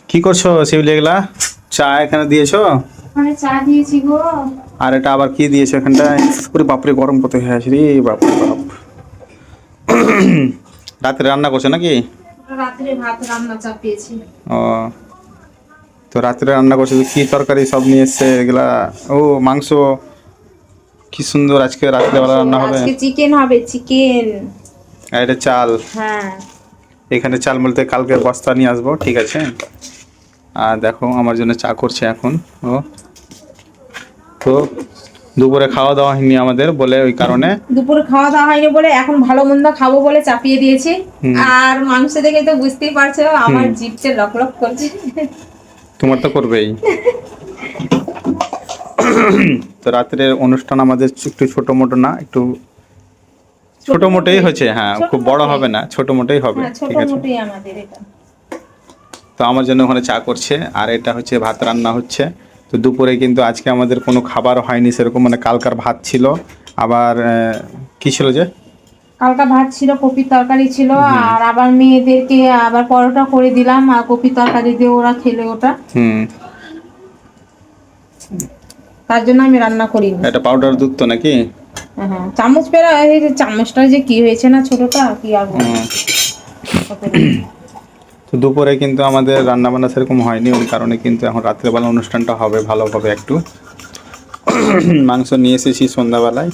কি করছো শিউলি এগুলা? চা এখানে দিয়েছো? মানে চা দিয়েছি গো। আর এটা আবার কি দিয়েছো এখানটায়? ওরে বাপরে, গরম কত হয়ে আছে রে বাপরে বাপ। রাতে রান্না করছো নাকি? রাত্রে ভাত রান্না চাপিয়েছি। ও, তো রাত্রে রান্না করছো তো কি তরকারি সব নিয়ে এসছে এগুলা? ও মাংস, কি সুন্দর আজকে রাত্রেবেলা রান্না হবে। আজকে চিকেন হবে, চিকেন। আর এটা চাল। হ্যাঁ। এখানে চাল বলতে কালকে বস্তা নিয়ে আসবো, ঠিক আছে। আর দেখো আমার জন্য চা করছে এখন ও। তো দুপুরে খাওয়া দাওয়া হয়নি আমাদের বলে ওই কারণে। দুপুরে খাওয়া দাওয়া হয়নি বলে এখন ভালো মন্দ খাবো বলে চাপিয়ে দিয়েছি। আর মাংস দেখে তো বুঝতেই পারছো আমার জিভটা লক লক করছে। তোমার তো করবেই। তো রাত্রের অনুষ্ঠান আমাদের একটু ছোট মোটো না, একটু ছোট মোটেই হয়েছে, হ্যাঁ খুব বড় হবে না, ছোট মোটেই হবে, হ্যাঁ, ছোট ঠিক আছে। মোটেই আমাদের এটা। তো আমার জন্য ওখানে চা করছে আর এটা হচ্ছে ভাত রান্না হচ্ছে। তো দুপুরে কিন্তু আজকে আমাদের কোনো খাবার হয়নি সেরকম, মানে কালকার ভাত ছিল। আবার কি ছিল যে, কালকা ভাত ছিল, কপির তরকারি ছিল, আর আবার মেয়েদেরকে আবার পরোটা করে দিলাম আর কপির তরকারি দিয়ে ওরা খেলে ওটা। হুম, তার জন্য আমি রান্না করিনি। এটা পাউডার দুধ তো নাকি? হ্যাঁ, চামচ পেরা এই যে চামচটা যে কি হয়েছে না ছোটটা, কি আর বলবো। তো দুপুরে কিন্তু আমাদের রান্না বান্না সেরকম হয়নি, ওই কারণে কিন্তু এখন রাত্রেবেলা অনুষ্ঠানটা হবে ভালোভাবে একটু। মাংস নিয়ে এসেছি সন্ধ্যাবেলায়।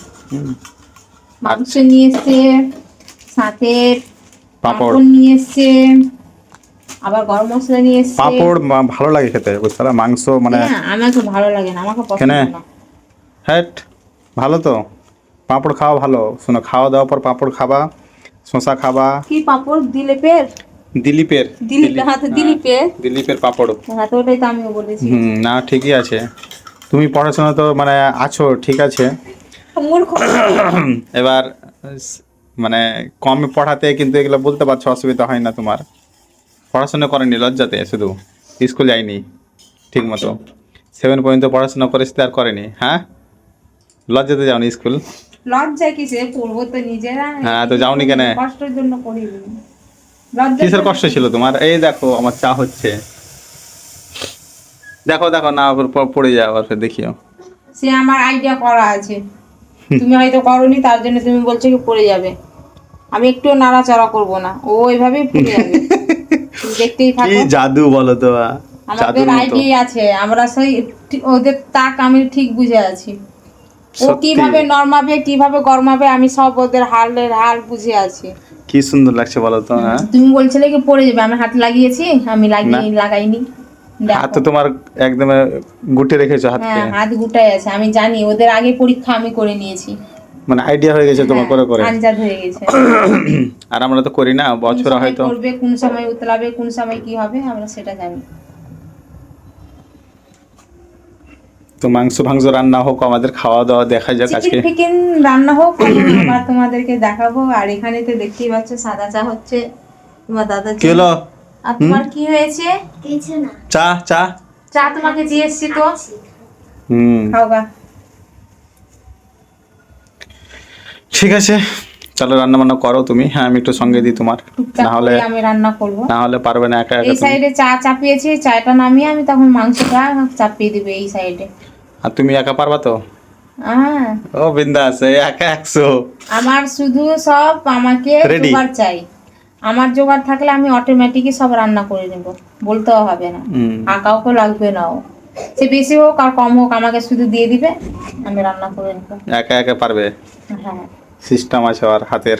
মাংস নিয়ে এসছে, সাথে পাঁপড়। পাঁপড় নিয়ে এসছে, আবার গরম মশলা নিয়ে এসছে। পাঁপড় ভালো লাগে খেতে, বুঝতে পারলা? মাংস মানে হ্যাঁ, আমাকে ভালো লাগে না, আমাকে পছন্দ না। হ্যাট, ভালো তো, পাঁপড় খাওয়া ভালো। শোনো, খাওয়া দাওয়ার পর পাঁপড় খাবা, শশা খাবা। কি পাঁপড়? দিলীপের? দিলীপের। দিলীপ, হ্যাঁ তো দিলীপের। দিলীপের পাঁপড়। হ্যাঁ, তো ওটাই তো আমিও বলেছি। না ঠিকই আছে। তুমি পড়াশোনা তো মানে আছো, ঠিক আছে। মূর্খ। এবার মানে কম পড়াতে কিন্তু এগুলো বলতে পারছো, অসুবিধা হয় না তোমার। পড়াশোনা করেনি লজ্জাতে, শুধু স্কুল যায়নি ঠিক মতো। 7 পর্যন্ত পড়াশোনা করেছি আর করেনি, হ্যাঁ লজ্জাতে যাওনি স্কুল? লজ্জা কিসে, পড়বো তো নিজেরা। হ্যাঁ, তো যাওনি কেন? কষ্টের জন্য পড়িনি। লজ্জা কিসের কষ্ট ছিল তোমার? এই দেখো আমার চা হচ্ছে, দেখো দেখো না আবার পড়ে যায় আবার, ফের দেখিও। সে আমার আইডিয়া করা আছে, তুমি হয়তো করোনি, তার জন্য তুমি বলছো কি পড়ে যাবে। আমি একটু নাড়াচাড়া করব না, ও এভাবেই পড়ে যাবে। তুমি দেখতেই কি থাকো। জাদু বলো তো, আমাদের জাদুর মতো। আইডিয়া আছে, আমরা সেই ওদের তাক আমি ঠিক বুঝে আছি। ও সত্যি কিভাবে নরমাবে, কিভাবে গরমাবে, আমি সব ওদের হালের হাল বুঝে আছি। কি সুন্দর লাগছে বলো তো। হ্যাঁ, তুমি বলছিলে কি পড়ে যাবে, আমি হাত লাগিয়েছি, আমি লাগাইনি। হাত তো তোমার একদম গুটে রেখেছো হাতকে। হ্যাঁ, হাত গুটাই আছে, আমি জানি ওদের আগে পরীক্ষা আমি করে নিয়েছি। মানে আইডিয়া হয়ে গেছে তোমার করে করে। আনজাদ হয়ে গেছে। আর আমরা তো করি না, কোন বছরে সময় হয়তো। করবে, কোন সময় উতলাবে, কোন সময় কি হবে, আমরা সেটা জানি। তো মাংস ফাংস রান্না হোক, আমাদের খাওয়া দাওয়া দেখা যাক আজকে। চিকেন রান্না হোক, আবার তোমাদেরকে দেখাবো। আর এখানে তো দেখতেই পাচ্ছ সাদা চা হচ্ছে, তোমার দাদা। কি হলো? আর তোমার কি হয়েছে? কিছু না। চা চা। চা তোমাকে দিয়ে এসছি তো, হুম, খাও গা। ঠিক আছে, চলো রান্না বান্না করো তুমি। হ্যাঁ, আমি একটু সঙ্গে দিই তোমার, টুকটাক না হলে করে আমি রান্না করব। না হলে পারবে না একা একা এই তুমি। সাইডে চা চাপিয়েছি, চাটা নামিয়ে আমি তখন মাংসটা চাপিয়ে দিবে এই সাইডে। আর তুমি একা পারবা তো? হ্যাঁ, ও বিন্দাস, একা 100। আমার শুধু সব আমাকে Ready? জোগাড় চাই। আমার জোগাড় থাকলে আমি অটোমেটিকই সব রান্না করে নেব, বলতেও হবে না। আর কাউকে লাগবে না, সে বেশি হোক আর কম হোক, আমাকে শুধু দিয়ে দিবে, আমি রান্না করে নেব। একা একা পারবে, হ্যাঁ, সিস্টেম আছে আর হাতের।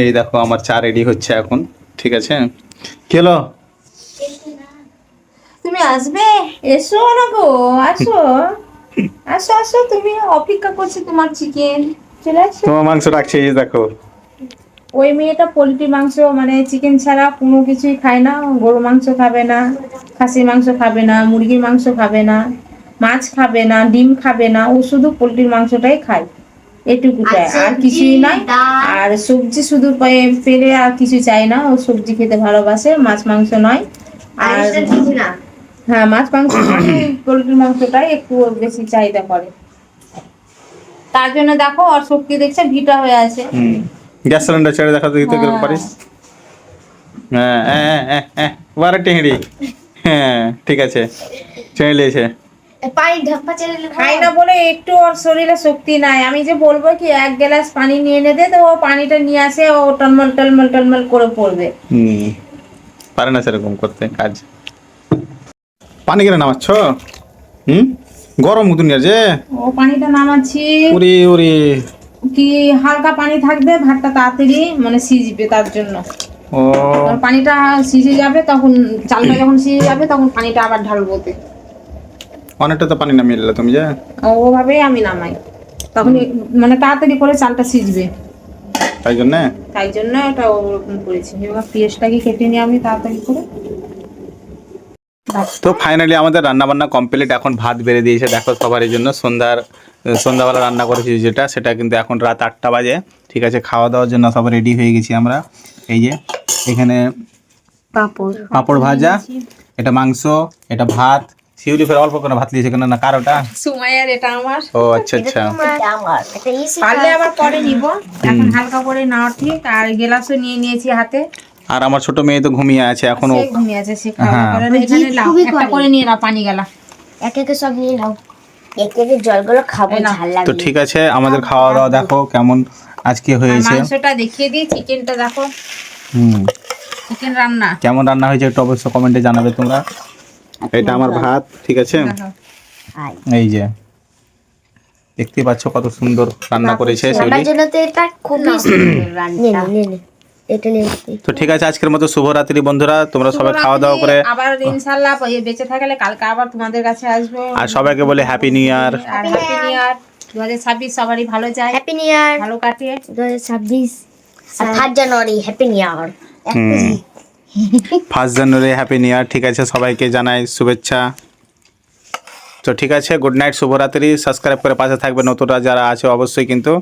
এই দেখো আমার চা রেডি হচ্ছে এখন, ঠিক আছে। কি হলো? তুমি আসবে? এসো না গো, আসো আসো আসো, তুমি অপেক্ষা করছি তোমার চিকেন, চলে আসো। তোমার মাংস রাখছে, এই দেখো। ওই মেয়েটা পোলট্রি মাংস মানে চিকেন ছাড়া কোনো কিছুই খায় না। গরু মাংস খাবে না, খাসির মাংস খাবে না, মুরগির মাংস খাবে না, মাছ খাবে না, ডিম খাবে না, ও শুধু পোলট্রির মাংসটাই খায়, এটুকুটাই, আর কিছুই নয়। আর সবজি শুধু পেলে আর কিছু চাই না, ও সবজি খেতে ভালোবাসে, মাছ মাংস নয়। আর হ্যাঁ, মাছ মাংস পোলট্রির মাংসটাই একটু বেশি চাহিদা করে। তার জন্য দেখো ওর শক্তি দেখছে ভিটা হয়ে আছে। গ্যাস সিলিন্ডার ছেড়ে দেখা দিতে কিরকম পারিস। হ্যাঁ হ্যাঁ হ্যাঁ হ্যাঁ বারে টেংড়ি। হ্যাঁ ঠিক আছে ছেড়ে নিয়েছে। পানি ঢাকা চলে খাই না বলে একটু ওর শরীরে শক্তি নাই। আমি যে বলবো কি 1 গ্লাস পানি নিয়ে এনে দে, তো ও পানিটা নিয়ে আসে, ও টলমল টলমল টলমল করে পড়বে। পারে না সেরকম করতে কাজ। পানি কেন নামাচ্ছ? গরম দুনিয়া যে। ও পানিটা নামাচ্ছি ওরে ওরে। কি হালকা পানি থাকবে, ভাতটা তাড়াতাড়ি মানে সিজবে, তার জন্য। ও আর পানিটা সিজে যাবে, তখন চালটা যখন সিজে যাবে তখন পানিটা আবার ঢালবো ওতে। অনেকটা তো পানি নামিয়ে নিলে তুমি যে। ওভাবেই আমি নামাই, তখন মানে তাড়াতাড়ি করে চালটা সিজবে। তাই জন্যে তাই জন্য এটা ওরকম করেছি। এবার পেঁয়াজটাকে কেটে নিই আমি তাড়াতাড়ি করে। তো ফাইনালি আমাদের রান্না বান্না কমপ্লিট। এখন ভাত বেড়ে দিয়েছে দেখো সবারই জন্য। সন্ধ্যাবেলা রান্না করেছি যেটা, সেটা কিন্তু এখন রাত 8টা বাজে। ঠিক আছে, খাওয়া দাওয়ার জন্য সব রেডি হয়ে গেছি আমরা। এই যে এখানে পাঁপড় ভাজা, এটা মাংস, এটা ভাত। শিউলি ফের অল্প করে ভাত দিয়েছে কেন না কারোটা। সুমাইয়ার এটা আমার। ও আচ্ছা আচ্ছা। আমার এটা ইসি পারলে আবার পরে নিব, এখন হালকা করে নাও ঠিক। আর গ্লাসও নিয়ে নিয়েছি হাতে। আর আমার ছোট মেয়ে তো ঘুমিয়ে আছে এখনো। সে ঘুমিয়ে আছে, সে খাওয়া হ্যাঁ। করে না। এখানে লাও একটা করে নিয়ে নাও পানি গেলা। এক একে সব নিয়ে নাও। এক একে জলগুলো খাবো, এই নাও। ঝাল তো লাগবে। ঠিক আছে, আমাদের খাওয়া দাওয়া দেখো কেমন আজকে আর হয়েছে। মাংসটা দেখিয়ে দিই, চিকেনটা দেখো, হুম চিকেন রান্না কেমন রান্না হয়েছে একটু অবশ্যই কমেন্টে জানাবে তোমরা। এটা আমার ভাত, ঠিক আছে। দেখো। আয়। এই যে দেখতে পাচ্ছ কত সুন্দর রান্না করেছে আমার শিউলি। জন্য তো এটা খুবই সুন্দর রান্না। নে এটা নে। তো ঠিক আছে, আজকের মতো শুভরাত্রি বন্ধুরা। তোমরা সবাই খাওয়া দাওয়া করে। আবার ইনশাআল্লাহ বেঁচে থাকলে কালকে আবার তোমাদের কাছে আসবো। আর সবাইকে বলে হ্যাপি নিউ ইয়ার। আর হ্যাপি নিউ ইয়ার 2026 সবারই ভালো যায়, হ্যাপি নিউ ইয়ার ভালো কাটে। 2026 আর 1 জানুয়ারি হ্যাপি নিউ ইয়ার। 1 জানুয়ারি হ্যাপি নিউ ইয়ার। ঠিক আছে, সবাইকে জানাই শুভেচ্ছা। তো ঠিক আছে, গুড নাইট, শুভরাত্রি। সাবস্ক্রাইব করে পাশে থাকবে, নতুনরা যারা আছে অবশ্যই কিন্তু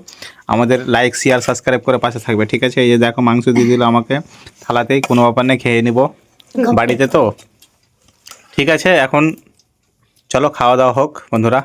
আমাদের লাইক শেয়ার সাবস্ক্রাইব করে পাশে থাকবে। ঠিক আছে, এই যে দেখো মাংস দিয়ে দিল আমাকে থালাতেই, কোনো ব্যাপার নেই, খেয়ে নিব বাড়িতে তো। ঠিক আছে, এখন চলো খাওয়া দাওয়া হোক বন্ধুরা।